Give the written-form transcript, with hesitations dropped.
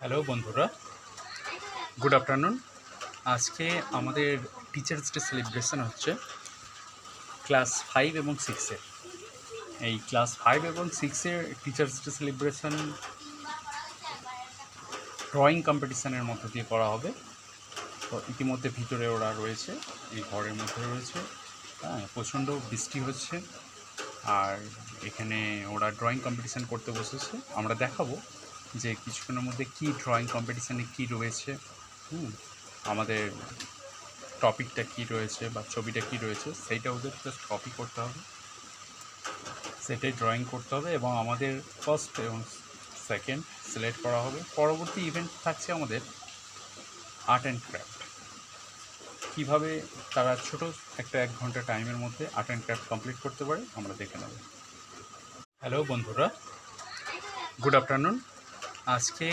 Hello বন্ধুরা, good afternoon. আজকে আমাদের টিচার্স ডে সেলিব্রেশন হচ্ছে ক্লাস 5 এবং 6-এর। এই ক্লাস 5 এবং 6-এর টিচার্স ডে সেলিব্রেশন ড্রয়িং কম্পিটিশানের মধ্য দিয়ে করা হবে। তো ইতিমধ্যে ভিতরে ওরা রয়েছে, এই ঘরের মধ্যে রয়েছে। হ্যাঁ, প্রচণ্ড বৃষ্টি হচ্ছে আর এখানে ওরা ড্রয়িং কম্পিটিশান করতে বসেছে। আমরা দেখাবো যে কিছুক্ষণের মধ্যে কী ড্রয়িং কম্পিটিশানে কী রয়েছে, আমাদের টপিকটা কী রয়েছে বা ছবিটা কী রয়েছে সেইটা ওদের জাস্ট কপি করতে হবে, সেটাই ড্রয়িং করতে হবে এবং আমাদের ফার্স্ট এবং সেকেন্ড সিলেক্ট করা হবে। পরবর্তী ইভেন্ট থাকছে আমাদের আর্ট অ্যান্ড ক্রাফট। কীভাবে তারা ছোট একটা 1 ঘন্টা টাইমের মধ্যে আর্ট অ্যান্ড ক্রাফট কমপ্লিট করতে পারে আমরা দেখে নেব। হ্যালো বন্ধুরা, গুড আফটারনুন। আজকে